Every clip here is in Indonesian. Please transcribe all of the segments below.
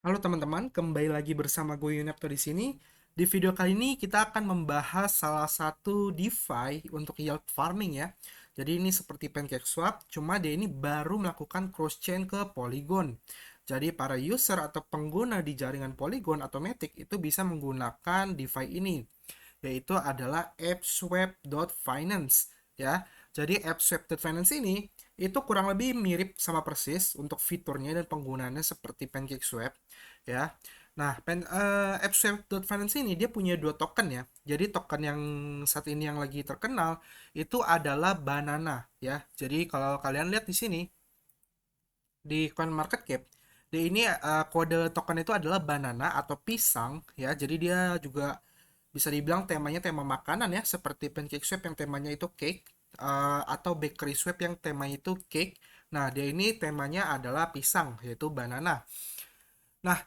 Halo teman-teman, kembali lagi bersama gue Yunepto di sini. Di video kali ini kita akan membahas salah satu DeFi untuk yield farming ya. Jadi ini seperti PancakeSwap, cuma dia ini baru melakukan cross-chain ke Polygon. Jadi para user atau pengguna di jaringan Polygon atau Matic itu bisa menggunakan DeFi ini, yaitu adalah AppSwap.finance ya. Jadi AppSwap.finance ini itu kurang lebih mirip sama persis untuk fiturnya dan penggunaannya seperti PancakeSwap ya. Nah, AppSwap.finance ini dia punya dua token ya. Jadi token yang saat ini yang lagi terkenal itu adalah Banana ya. Jadi kalau kalian lihat di sini di CoinMarketCap, dia ini kode token itu adalah banana atau pisang ya. Jadi dia juga bisa dibilang temanya tema makanan ya, seperti pancake swap yang temanya itu cake, atau bakery swap yang temanya itu cake. Nah, dia ini temanya adalah pisang, yaitu banana. Nah,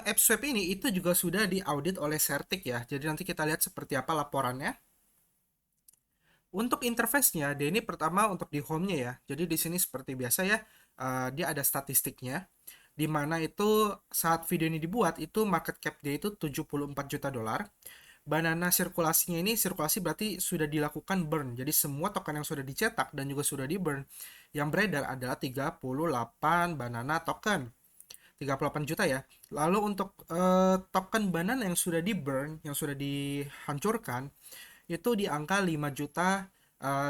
AppSwap ini itu juga sudah diaudit oleh Certic ya. Jadi nanti kita lihat seperti apa laporannya. Untuk interface-nya, dia ini pertama untuk di home-nya ya. Jadi di sini seperti biasa ya, dia ada statistiknya. Di mana itu saat video ini dibuat, itu market cap dia itu 74 juta dolar. Banana sirkulasinya ini, sirkulasi berarti sudah dilakukan burn. Jadi semua token yang sudah dicetak dan juga sudah di burn, yang beredar adalah 38 banana token. 38 juta ya. Lalu untuk token banana yang sudah di burn, yang sudah dihancurkan, itu di angka 5 juta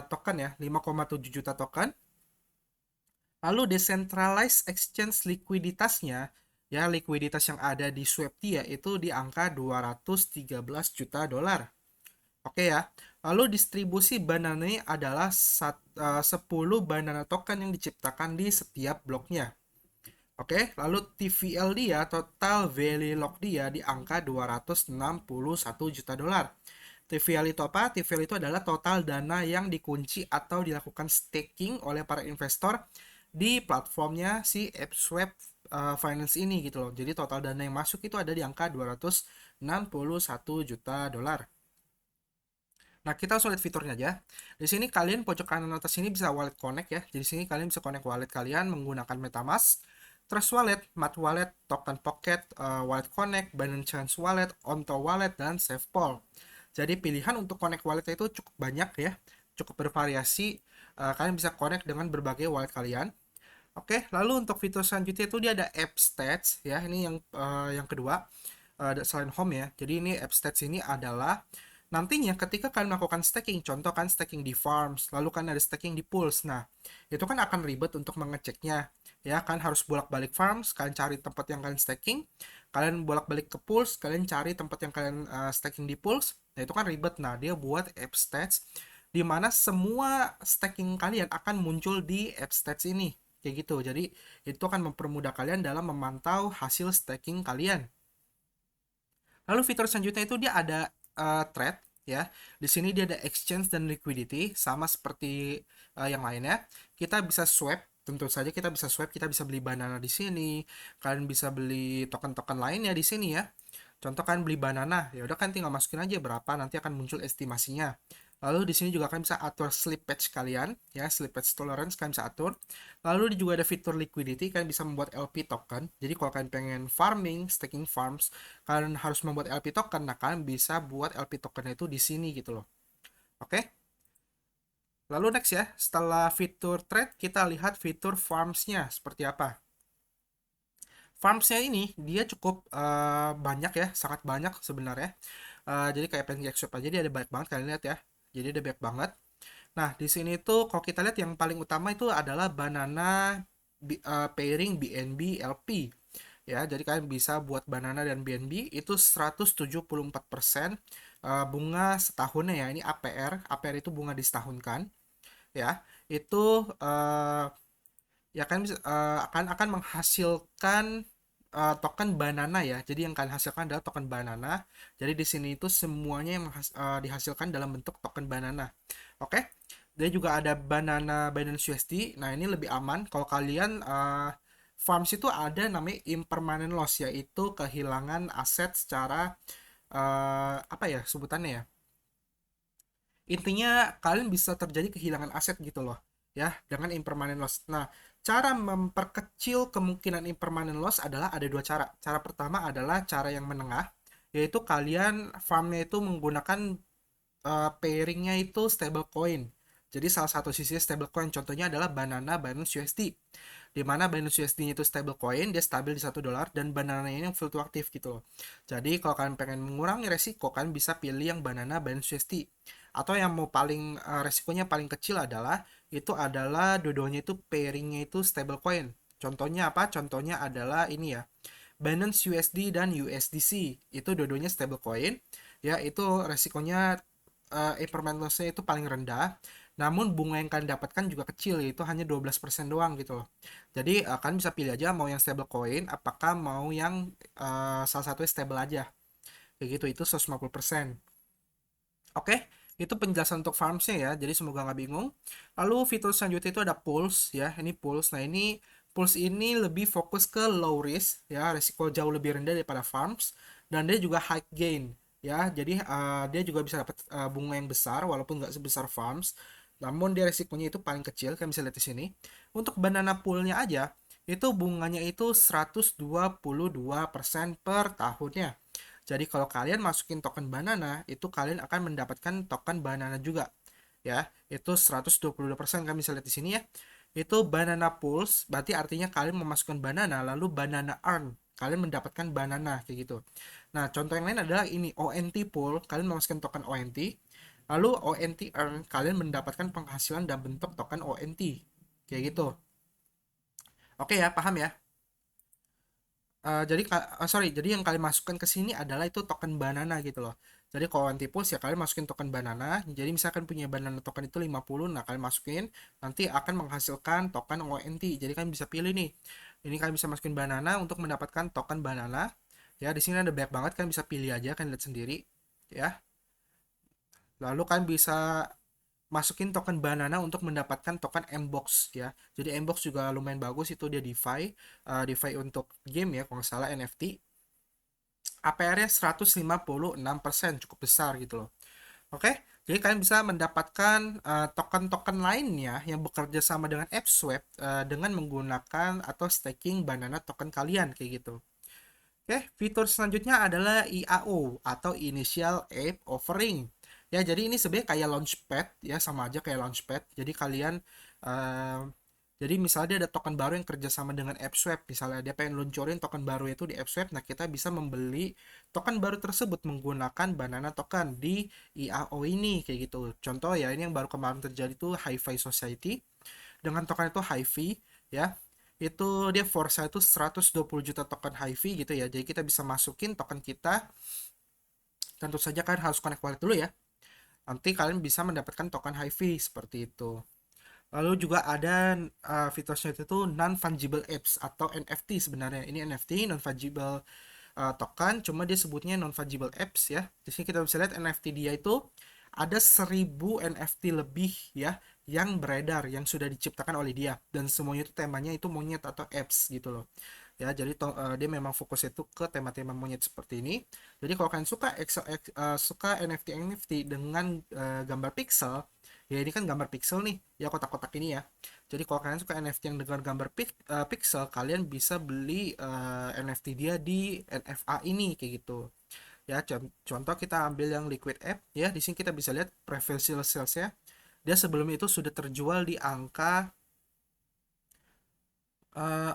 token ya, 5,7 juta token. Lalu decentralized exchange likuiditasnya, ya likuiditas yang ada di Swaptia itu di angka 213 juta dolar. Oke ya. Lalu distribusi banana ini adalah 10 banana token yang diciptakan di setiap bloknya. Oke, lalu TVL dia, total value lock dia di angka 261 juta dolar. TVL itu apa? TVL itu adalah total dana yang dikunci atau dilakukan staking oleh para investor di platformnya si AppSwap Finance ini gitu loh. Jadi total dana yang masuk itu ada di angka 261 juta dolar. Nah, kita langsung lihat fiturnya aja. Di sini kalian pojok kanan atas ini bisa wallet connect ya. Jadi sini kalian bisa connect wallet kalian menggunakan MetaMask, Trust Wallet, Mat Wallet, Token Pocket, Wallet Connect, Binance Chance Wallet, Onto Wallet, dan SafePol. Jadi pilihan untuk connect wallet itu cukup banyak ya, cukup bervariasi. Kalian bisa connect dengan berbagai wallet kalian. Oke, lalu untuk fitur selanjutnya itu dia ada App Stats ya. Ini yang kedua, selain home ya. Jadi ini App Stats ini adalah nantinya ketika kalian melakukan staking, contoh kan staking di farms, lalu kan ada staking di pools. Nah, itu kan akan ribet untuk mengeceknya. Ya, kan harus bolak-balik farms, kalian cari tempat yang kalian staking, kalian bolak-balik ke pools, kalian cari tempat yang kalian staking di pools. Nah, itu kan ribet. Nah, dia buat App Stats di mana semua staking kalian akan muncul di App Stats ini. Kayak gitu. Jadi, itu akan mempermudah kalian dalam memantau hasil staking kalian. Lalu fitur selanjutnya itu dia ada thread ya. Di sini dia ada exchange dan liquidity sama seperti yang lainnya. Kita bisa swap, tentu saja kita bisa swap, kita bisa beli banana di sini. Kalian bisa beli token-token lainnya di sini ya. Contoh kan beli banana, ya udah kan tinggal masukin aja berapa nanti akan muncul estimasinya. Lalu di sini juga kalian bisa atur slippage kalian, ya slippage tolerance kalian bisa atur. Lalu juga ada fitur liquidity, kalian bisa membuat LP token. Jadi kalau kalian pengen farming, staking farms, kalian harus membuat LP token. Nah kalian bisa buat LP token itu di sini gitu loh. Oke? Lalu next ya, setelah fitur trade kita lihat fitur farms-nya seperti apa. Farmsnya ini dia cukup banyak ya, sangat banyak sebenarnya. Jadi kayak PancakeSwap aja dia ada banyak banget kalian lihat ya. Jadi ada banyak banget. Nah, di sini tuh kalau kita lihat yang paling utama itu adalah banana pairing BNB LP. Ya, jadi kalian bisa buat banana dan BNB itu 174% bunga setahunnya ya. Ini APR. APR itu bunga disetahunkan ya. Itu ya kan akan menghasilkan token banana ya. Jadi yang kalian hasilkan adalah token banana. Jadi di sini itu semuanya yang dihasilkan dalam bentuk token banana. Oke. Dia juga ada banana Binance USD. Nah, ini lebih aman kalau kalian farms itu ada namanya impermanent loss, yaitu kehilangan aset secara apa ya sebutannya ya. Intinya kalian bisa terjadi kehilangan aset gitu loh ya dengan impermanent loss. Nah, Cara memperkecil kemungkinan impermanent loss adalah ada dua cara. Cara pertama adalah cara yang menengah, yaitu kalian farmnya itu menggunakan pairingnya itu stablecoin. Jadi salah satu sisi stablecoin contohnya adalah Banana Binance USD. Di mana Binance USD-nya itu stablecoin, dia stabil di $1 dan Banana ini yang fluktuatif gitu loh. Jadi kalau kalian pengen mengurangi resiko, kalian bisa pilih yang Banana Binance USD. Atau yang mau paling resikonya paling kecil adalah itu adalah dua-duanya itu pairingnya itu stablecoin. Contohnya apa? Contohnya adalah ini ya, Binance USD dan USDC. Itu dua-duanya stablecoin. Ya, itu resikonya impermanent loss-nya itu paling rendah. Namun bunga yang kalian dapatkan juga kecil, yaitu hanya 12% doang gitu loh. Jadi kalian bisa pilih aja mau yang stablecoin, apakah mau yang salah satunya stable aja. Kayak gitu, itu 150%. Oke, itu penjelasan untuk farmsnya ya, jadi semoga nggak bingung. Lalu fitur selanjutnya itu ada Pulse ya, ini Pulse. Nah ini Pulse ini lebih fokus ke low risk ya, risiko jauh lebih rendah daripada farms, dan dia juga high gain ya, jadi dia juga bisa dapat bunga yang besar walaupun nggak sebesar farms, namun dia risikonya itu paling kecil, kalian bisa lihat di sini. Untuk banana poolnya aja, itu bunganya itu 122% per tahunnya. Jadi kalau kalian masukin token banana, itu kalian akan mendapatkan token banana juga. Ya, itu 122%, kalian bisa lihat di sini ya. Itu banana pools, berarti artinya kalian memasukkan banana lalu banana earn. Kalian mendapatkan banana kayak gitu. Nah, contoh yang lain adalah ini ONT pool, kalian memasukkan token ONT. Lalu ONT earn, kalian mendapatkan penghasilan dalam bentuk token ONT. Kayak gitu. Oke ya, paham ya? Jadi yang kalian masukkan ke sini adalah itu token banana gitu loh. Jadi kalau anti pulse ya kalian masukin token banana. Jadi misalkan punya banana token itu 50, nah kalian masukin nanti akan menghasilkan token ONT. Jadi kalian bisa pilih nih. Ini kalian bisa masukin banana untuk mendapatkan token banana. Ya, di sini ada banyak banget, kan bisa pilih aja, kan lihat sendiri ya. Lalu kalian bisa masukin token banana untuk mendapatkan token Mbox ya. Jadi Mbox juga lumayan bagus, itu dia DeFi, DeFi untuk game ya, kalau nggak salah NFT. APR-nya 156%, cukup besar gitu loh. Oke, jadi kalian bisa mendapatkan token-token lainnya yang bekerja sama dengan AppSwap dengan menggunakan atau staking banana token kalian kayak gitu. Oke, fitur selanjutnya adalah IAO atau Initial Ape Offering. Ya, jadi ini sebenarnya kayak Launchpad ya, sama aja kayak Launchpad. Jadi kalian eh, jadi misalnya dia ada token baru yang kerjasama dengan AppSwap, misalnya dia pengen luncurin token baru itu di AppSwap, nah kita bisa membeli token baru tersebut menggunakan Banana Token di IAO ini kayak gitu. Contoh ya, ini yang baru kemarin terjadi tuh HiFi Society dengan token itu HiFi ya. Itu dia force itu 120 juta token HiFi gitu ya. Jadi kita bisa masukin token kita. Tentu saja kalian harus connect wallet dulu ya. Nanti kalian bisa mendapatkan token HiFi seperti itu. Lalu juga ada fiturnya itu non fungible apps atau NFT sebenarnya. Ini NFT non fungible token, cuma dia sebutnya non fungible apps ya. Di sini kita bisa lihat NFT dia itu ada 1000 NFT lebih ya yang beredar, yang sudah diciptakan oleh dia, dan semuanya itu temanya itu monyet atau apps gitu loh. Ya, jadi dia memang fokusnya itu ke tema-tema monyet seperti ini. Jadi kalau kalian suka NFT dengan gambar pixel, ya ini kan gambar pixel nih ya, kotak-kotak ini ya. Jadi kalau kalian suka NFT yang dengan gambar pixel, kalian bisa beli NFT dia di NFA ini kayak gitu ya. Contoh kita ambil yang Liquid App ya, di sini kita bisa lihat preferential sales-nya. Dia sebelumnya itu sudah terjual di angka eh,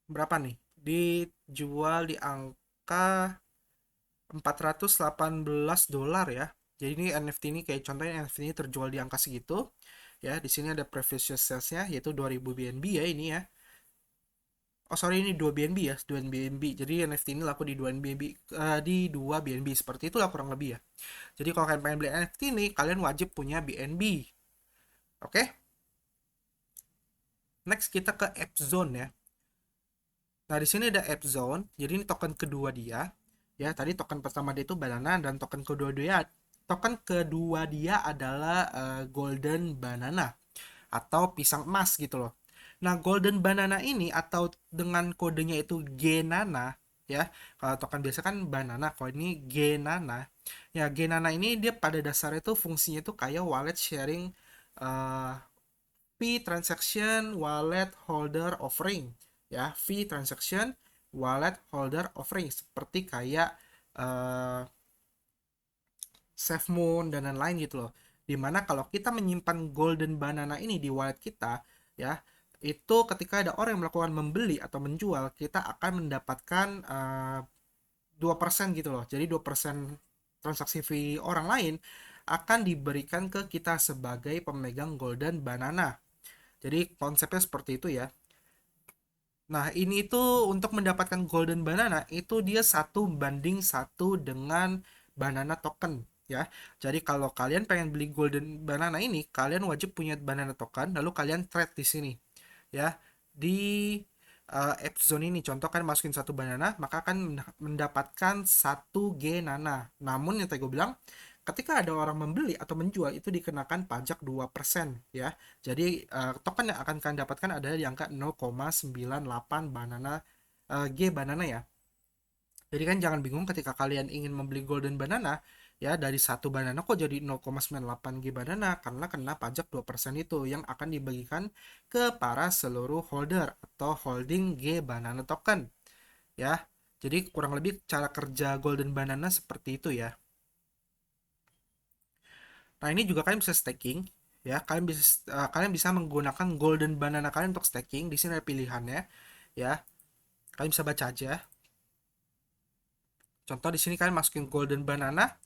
berapa nih, dijual di angka $418 ya. Jadi ini NFT ini kayak contohnya NFT ini terjual di angka segitu ya. Di sini ada previous sales-nya yaitu 2000 BNB ya ini ya. Oh sorry, ini 2 BNB ya, 2 BNB. Jadi NFT ini laku di 2 BNB, di 2 BNB seperti itulah kurang lebih ya. Jadi kalau kalian pengen beli NFT ini, kalian wajib punya BNB. Oke? Next kita ke App Zone ya. Nah, di sini ada App Zone. Jadi ini token kedua dia. Ya, tadi token pertama dia itu banana, dan token kedua dia adalah golden banana atau pisang emas gitu loh. Nah, golden banana ini atau dengan kodenya itu Genana ya. Kalau token biasa kan banana, kalau ini Genana. Ya, Genana ini dia pada dasarnya itu fungsinya itu kayak wallet sharing, eh, fee transaction wallet holder offering, ya, fee transaction wallet holder offering, seperti kayak uh, SafeMoon dan lain-lain gitu loh. Dimana kalau kita menyimpan Golden Banana ini di wallet kita, ya, itu ketika ada orang yang melakukan membeli atau menjual, kita akan mendapatkan 2% gitu loh. Jadi 2% transaksi fee orang lain akan diberikan ke kita sebagai pemegang Golden Banana. Jadi konsepnya seperti itu ya. Nah, ini itu untuk mendapatkan Golden Banana itu dia 1:1 dengan Banana Token ya. Jadi kalau kalian pengen beli Golden Banana ini, kalian wajib punya Banana Token, lalu kalian trade di sini ya. Di App Zone ini contoh kan masukin satu banana, maka akan mendapatkan 1 G Nana. Namun yang tadi gue bilang, ketika ada orang membeli atau menjual itu dikenakan pajak 2% ya. Jadi token yang akan kalian dapatkan adalah di angka 0,98 banana G banana ya. Jadi kan jangan bingung ketika kalian ingin membeli golden banana, ya dari satu banana kok jadi 0,98 G banana, karena kena pajak 2% itu yang akan dibagikan ke para seluruh holder atau holding G banana token ya. Jadi kurang lebih cara kerja golden banana seperti itu ya. Nah, ini juga kalian bisa staking ya. Kalian bisa menggunakan golden banana kalian untuk staking. Di sini ada pilihannya ya. Kalian bisa baca aja. Contoh di sini kalian masukin golden banana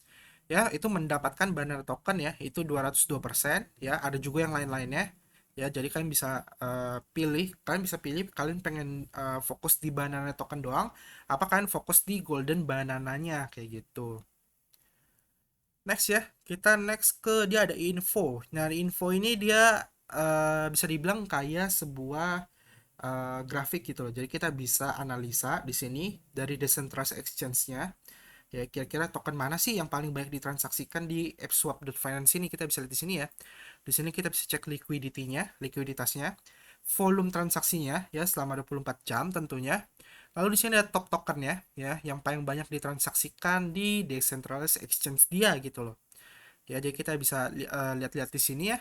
ya, itu mendapatkan banana token ya, itu 202% ya. Ada juga yang lain-lainnya ya. Jadi kalian bisa pilih kalian pengen fokus di banana token doang apa kalian fokus di golden banananya kayak gitu. Next ya, kita next ke dia ada info. Nah, di info ini dia bisa dibilang kayak sebuah grafik gitu loh. Jadi kita bisa analisa di sini dari decentralized exchange-nya. Ya, kira-kira token mana sih yang paling banyak ditransaksikan di AppSwap.finance ini, kita bisa lihat di sini ya. Di sini kita bisa cek liquidity-nya, likuiditasnya, volume transaksinya ya selama 24 jam tentunya. Lalu di sini ada top tokennya ya, yang paling banyak ditransaksikan di decentralized exchange dia gitu loh. Ya, jadi kita bisa lihat-lihat di sini ya.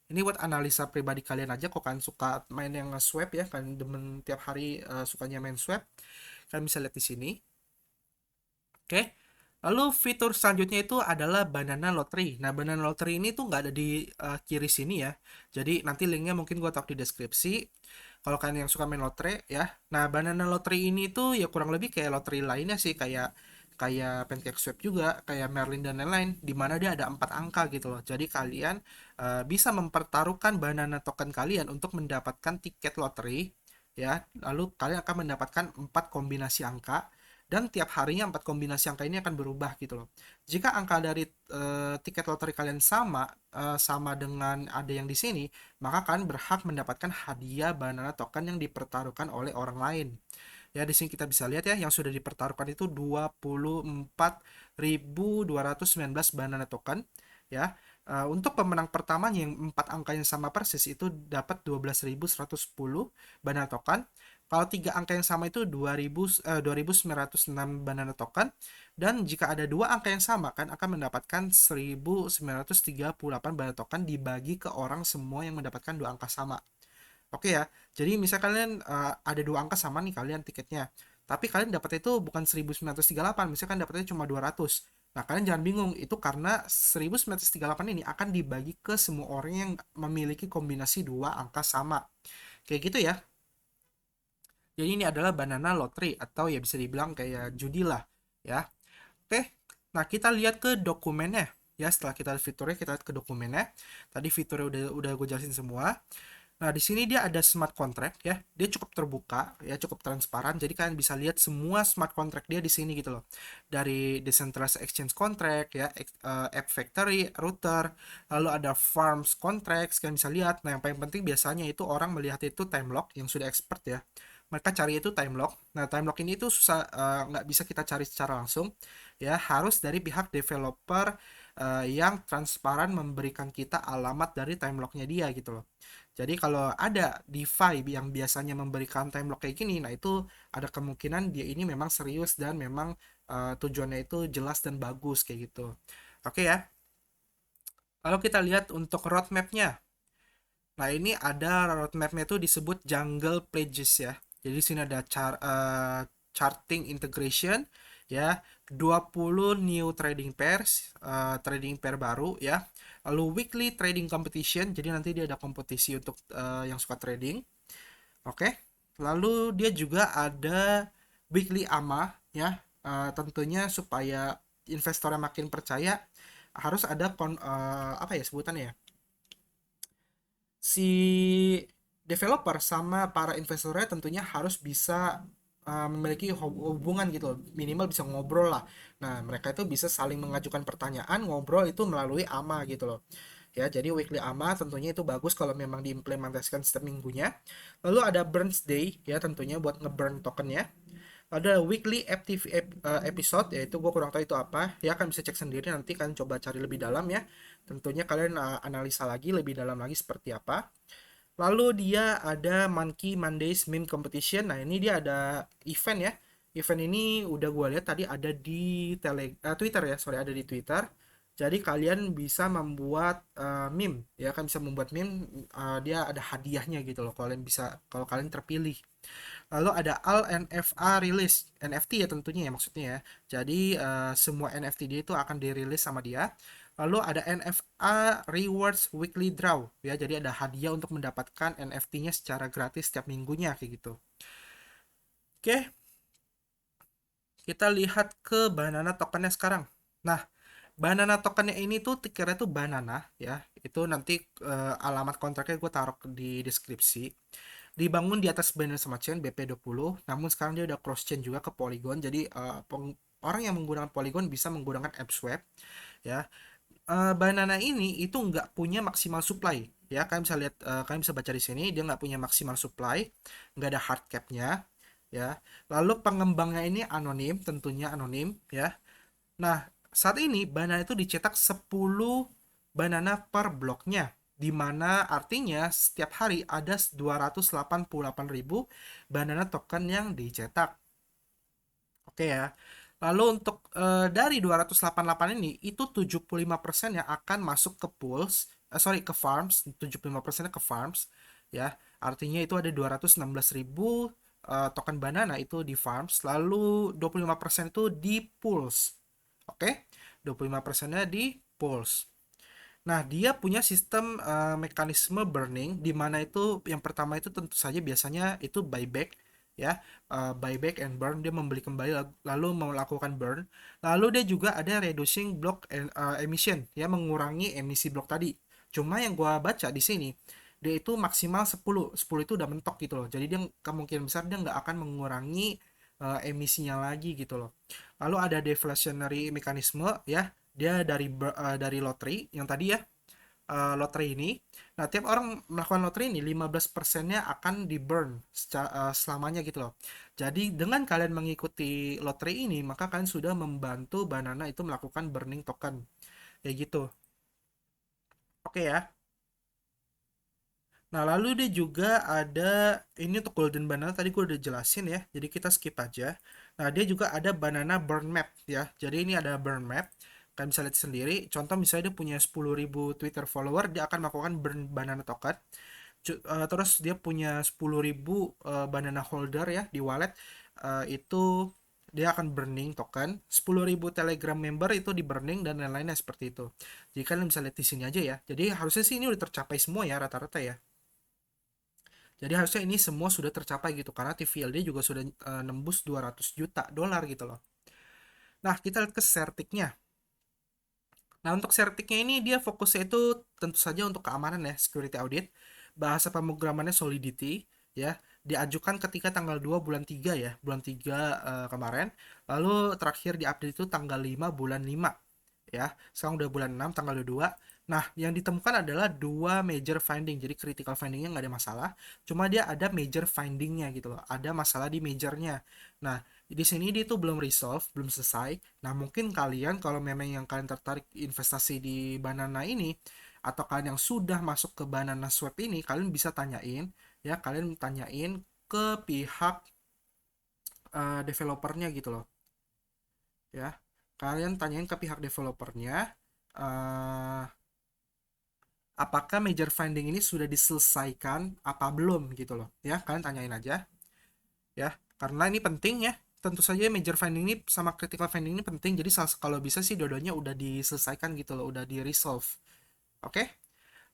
Ini buat analisa pribadi kalian aja, kok kan suka main yang swap ya, kan demen tiap hari sukanya main swap. Kalian bisa lihat di sini. Oke. Lalu fitur selanjutnya itu adalah Banana Lottery. Nah, Banana Lottery ini tuh nggak ada di kiri sini ya. Jadi nanti linknya mungkin gue taruh di deskripsi. Kalau kalian yang suka main lotre ya. Nah, Banana Lottery ini tuh ya kurang lebih kayak lottery lainnya sih, kayak kayak Pancake Swap juga, kayak Merlin dan lain-lain, di mana dia ada 4 angka gitu loh. Jadi kalian bisa mempertaruhkan banana token kalian untuk mendapatkan tiket lotre ya. Lalu kalian akan mendapatkan 4 kombinasi angka, dan tiap harinya 4 kombinasi angka ini akan berubah gitu loh. Jika angka dari tiket lotre kalian sama dengan ada yang di sini, maka kalian berhak mendapatkan hadiah banana token yang dipertaruhkan oleh orang lain. Ya, di sini kita bisa lihat ya, yang sudah dipertaruhkan itu 24.219 banana token ya. Untuk pemenang pertamanya yang 4 angka yang sama persis itu dapat 12.110 banana token. Kalau 3 angka yang sama itu 2.906 banana token, dan jika ada 2 angka yang sama kan akan mendapatkan 1.938 banana token dibagi ke orang semua yang mendapatkan 2 angka sama. Oke ya, jadi misal kalian ada 2 angka sama nih kalian tiketnya, tapi kalian dapat itu bukan 1.938, misalkan dapatnya cuma 200. Nah, kalian jangan bingung, itu karena 1.938 ini akan dibagi ke semua orang yang memiliki kombinasi 2 angka sama. Kayak gitu ya. Jadi ini adalah banana lottery atau ya bisa dibilang kayak judi lah ya. Oke, nah kita lihat ke dokumennya ya. Setelah kita lihat fiturnya, kita lihat ke dokumennya. Tadi fiturnya udah gue jelasin semua. Nah, di sini dia ada smart contract ya. Dia cukup terbuka ya, cukup transparan. Jadi kalian bisa lihat semua smart contract dia di sini gitu loh. Dari decentralized exchange contract ya, app factory, router, lalu ada farms contracts, kalian bisa lihat. Nah, yang paling penting biasanya itu orang melihat itu time lock yang sudah expert ya. Mereka cari itu time lock. Nah, time lock ini itu susah, nggak bisa kita cari secara langsung ya, harus dari pihak developer yang transparan memberikan kita alamat dari time locknya dia gitu loh. Jadi kalau ada DeFi yang biasanya memberikan time lock kayak gini, nah itu ada kemungkinan dia ini memang serius dan memang tujuannya itu jelas dan bagus kayak gitu. Oke ya. Lalu kita lihat untuk roadmap-nya. Nah, ini ada roadmap-nya itu disebut Jungle Pages ya. Jadi di sini ada charting integration ya, 20 new trading pairs, trading pair baru ya. Lalu weekly trading competition, jadi nanti dia ada kompetisi untuk yang suka trading. Oke. Lalu dia juga ada weekly AMA ya. Tentunya supaya investornya makin percaya harus ada apa ya sebutannya ya, si developer sama para investornya tentunya harus bisa memiliki hubungan gitu loh. Minimal bisa ngobrol lah. Nah, mereka itu bisa saling mengajukan pertanyaan, ngobrol itu melalui AMA gitu loh. Ya, jadi weekly AMA tentunya itu bagus kalau memang diimplementasikan setiap minggunya. Lalu ada Burns Day ya, tentunya buat ngeburn tokennya. Ada weekly active episode, yaitu gue kurang tahu itu apa ya, kan bisa cek sendiri, nanti kan coba cari lebih dalam ya, tentunya kalian analisa lagi lebih dalam lagi seperti apa. Lalu dia ada Monkey Mondays Meme Competition. Nah, ini dia ada event ya. Event ini udah gue lihat tadi ada di Twitter ya, sorry, ada di Twitter. Jadi kalian bisa membuat meme ya, kan bisa membuat meme, dia ada hadiahnya gitu loh. Kalian bisa kalau kalian terpilih. Lalu ada All NFA release, NFT ya tentunya ya maksudnya ya. Jadi semua NFT dia itu akan dirilis sama dia. Lalu ada NFA Rewards Weekly Draw ya. Jadi ada hadiah untuk mendapatkan NFT-nya secara gratis setiap minggunya kayak gitu. Oke, kita lihat ke Banana tokennya sekarang. Nah, Banana tokennya ini tuh tiketnya tuh Banana ya. Itu nanti alamat kontraknya gue taruh di deskripsi. Dibangun di atas Binance Smart Chain BP20, namun sekarang dia udah cross chain juga ke Polygon. Jadi orang yang menggunakan Polygon bisa menggunakan AppSwap ya. Banana ini itu nggak punya maksimal supply ya. Kalian bisa lihat, kalian bisa baca di sini, dia nggak punya maksimal supply, nggak ada hard cap-nya ya. Lalu pengembangnya ini anonim, tentunya anonim ya. Nah, saat ini Banana itu dicetak 10 Banana per bloknya, di mana artinya setiap hari ada 288.000 Banana token yang dicetak. Oke ya. Lalu untuk dari 288 ini, itu 75% yang akan masuk ke pools, sorry, ke farms, 75% ke farms ya. Artinya itu ada 216.000 token banana itu di farms, lalu 25% itu di pools. Oke, 25%-nya di pools. Nah, dia punya sistem mekanisme burning, di mana itu yang pertama itu tentu saja biasanya itu buyback ya. Buyback and burn, dia membeli kembali lalu melakukan burn. Lalu dia juga ada reducing block emission ya, mengurangi emisi blok tadi. Cuma yang gua baca di sini, dia itu maksimal 10. 10 itu udah mentok gitu loh. Jadi dia kemungkinan besar dia nggak akan mengurangi emisinya lagi gitu loh. Lalu ada deflationary mekanisme ya, dia dari lottery yang tadi ya, lottery ini. Nah, tiap orang melakukan lottery ini 15%-nya akan di burn selamanya gitu loh. Jadi dengan kalian mengikuti lottery ini, maka kalian sudah membantu Banana itu melakukan burning token kayak gitu. Oke ya. Nah, lalu dia juga ada ini untuk Golden Banana, tadi gue udah jelasin ya. Jadi kita skip aja. Nah, dia juga ada Banana Burn Map ya. Jadi ini ada Burn Map. Kalian bisa lihat sendiri. Contoh misalnya dia punya 10.000 Twitter follower, dia akan melakukan burn banana token. Terus dia punya 10.000 banana holder ya di wallet. Itu dia akan burning token. 10.000 Telegram member itu di burning dan lain-lainnya seperti itu. Jadi kalian bisa lihat di sini aja ya. Jadi harusnya sih ini udah tercapai semua ya rata-rata ya. Jadi harusnya ini semua sudah tercapai gitu karena TVLD juga sudah nembus 200 juta dolar gitu loh. Nah, kita lihat ke Certic-nya. Nah, untuk Certic-nya ini dia fokusnya itu tentu saja untuk keamanan ya, security audit. Bahasa pemrogramannya Solidity ya. Diajukan ketika tanggal 2 bulan 3 ya, bulan 3 kemarin. Lalu terakhir diupdate itu tanggal 5 bulan 5 ya. Sekarang udah bulan 6 tanggal 22. Nah, yang ditemukan adalah dua major finding. Jadi critical findingnya nggak ada masalah. Cuma dia ada major findingnya gitu loh. Ada masalah di majornya. Nah, di sini dia tuh belum resolve, belum selesai. Nah, mungkin kalian kalau memang yang kalian tertarik investasi di Banana ini, atau kalian yang sudah masuk ke Banana Swap ini, kalian bisa tanyain ya, kalian tanyain ke pihak developernya gitu loh ya. Kalian tanyain ke pihak developernya, eh apakah major finding ini sudah diselesaikan apa belum gitu loh ya, kalian tanyain aja ya, karena ini penting ya. Tentu saja major finding ini sama critical finding ini penting, jadi kalau bisa sih dua-duanya udah diselesaikan gitu loh, udah di resolve. Oke.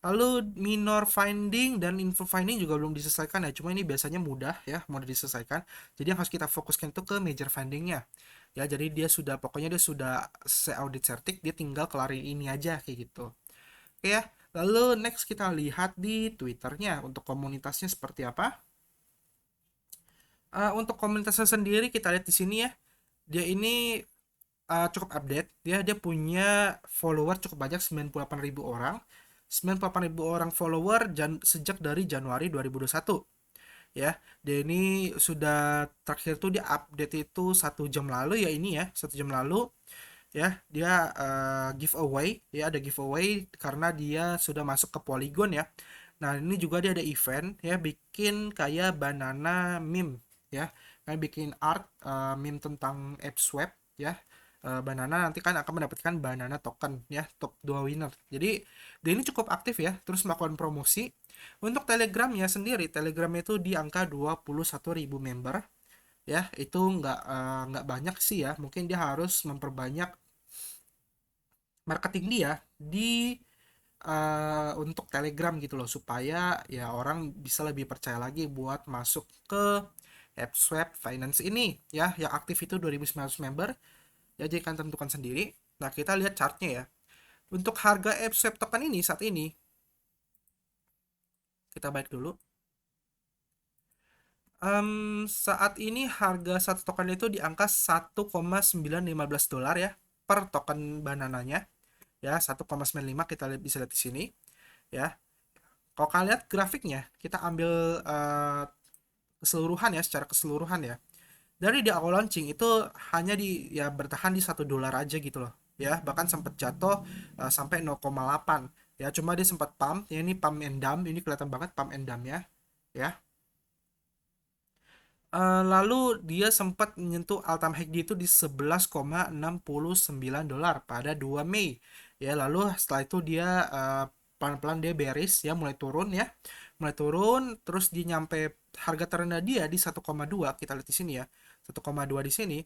Lalu minor finding dan info finding juga belum diselesaikan ya, cuma ini biasanya mudah ya, mudah diselesaikan. Jadi yang harus kita fokuskan itu ke major findingnya. Ya, jadi dia sudah, pokoknya dia sudah se-audit certik, dia tinggal kelarin ini aja kayak gitu. Oke ya, lalu next kita lihat di Twitternya, untuk komunitasnya seperti apa. Untuk komunitasnya sendiri kita lihat di sini ya, dia ini cukup update. Dia punya follower cukup banyak, 98.000 orang. 98.000 orang follower sejak dari Januari 2021 ya. Dia ini sudah terakhir tuh dia update itu 1 jam lalu ya, ini ya 1 jam lalu ya. Dia giveaway ya, ada giveaway karena dia sudah masuk ke Polygon ya. Nah, ini juga dia ada event ya, bikin kayak banana meme ya, kayak bikin art meme tentang AppSwap ya. Banana nanti kan akan mendapatkan banana token ya, top 2 winner. Jadi dia ini cukup aktif ya, terus melakukan promosi. Untuk Telegramnya sendiri, Telegramnya itu di angka 21.000 member ya. Itu nggak banyak sih ya, mungkin dia harus memperbanyak marketing dia di untuk Telegram gitu loh, supaya ya orang bisa lebih percaya lagi buat masuk ke AppSwap Finance ini ya, yang aktif itu 2.900 member ya. Jadi kan tentukan sendiri. Nah, kita lihat chartnya ya. Untuk harga AppSwap token ini saat ini, kita balik dulu. Saat ini harga satu token itu di angka 1,915 dolar ya per token banananya ya, 1,95 kita bisa lihat di sini ya. Kalau kalian lihat grafiknya, kita ambil keseluruhan ya, secara keseluruhan ya. Dari di awal launching itu hanya ya bertahan di 1 dolar aja gitu loh ya, bahkan sempat jatuh sampai 0,8 ya, cuma dia sempat pump ya, ini pump and dump, ini kelihatan banget pump and dump ya. Lalu dia sempat menyentuh all-time high dia itu di 11,69 dolar pada 2 Mei ya. Lalu setelah itu dia pelan-pelan dia bearish ya, mulai turun ya, mulai turun, terus dia nyampe harga terendah dia di 1,2, kita lihat di sini ya, 1,2 di sini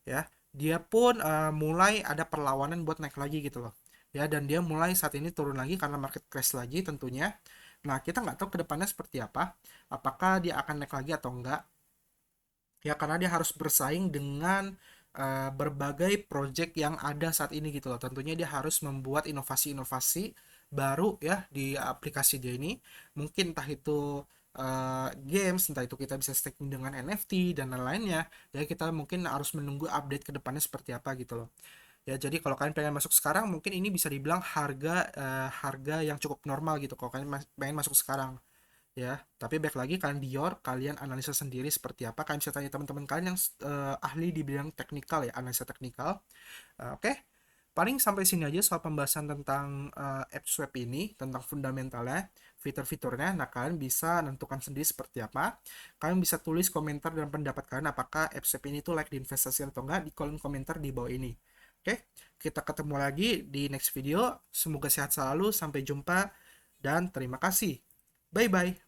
ya. Dia pun mulai ada perlawanan buat naik lagi gitu loh ya, dan dia mulai saat ini turun lagi karena market crash lagi tentunya. Nah, kita nggak tahu kedepannya seperti apa, apakah dia akan naik lagi atau enggak ya, karena dia harus bersaing dengan berbagai project yang ada saat ini gitu loh. Tentunya dia harus membuat inovasi-inovasi baru ya di aplikasi dia ini, mungkin entah itu games, entah itu kita bisa staking dengan NFT dan lain-lainnya ya. Kita mungkin harus menunggu update ke depannya seperti apa gitu loh ya. Jadi kalau kalian pengen masuk sekarang, mungkin ini bisa dibilang harga yang cukup normal gitu kalau kalian pengen masuk sekarang ya. Tapi baik lagi, kalian Dior, kalian analisa sendiri seperti apa, kalian bisa tanya teman-teman kalian yang ahli di bidang teknikal ya, analisa teknikal. Oke. Paling sampai sini aja soal pembahasan tentang AppSwap ini, tentang fundamentalnya, fitur-fiturnya. Nah, kalian bisa nentukan sendiri seperti apa. Kalian bisa tulis komentar dan pendapat kalian, apakah AppSwap ini tuh like diinvestasi atau enggak, di kolom komentar di bawah ini. Oke, kita ketemu lagi di next video. Semoga sehat selalu, sampai jumpa, dan terima kasih. Bye-bye.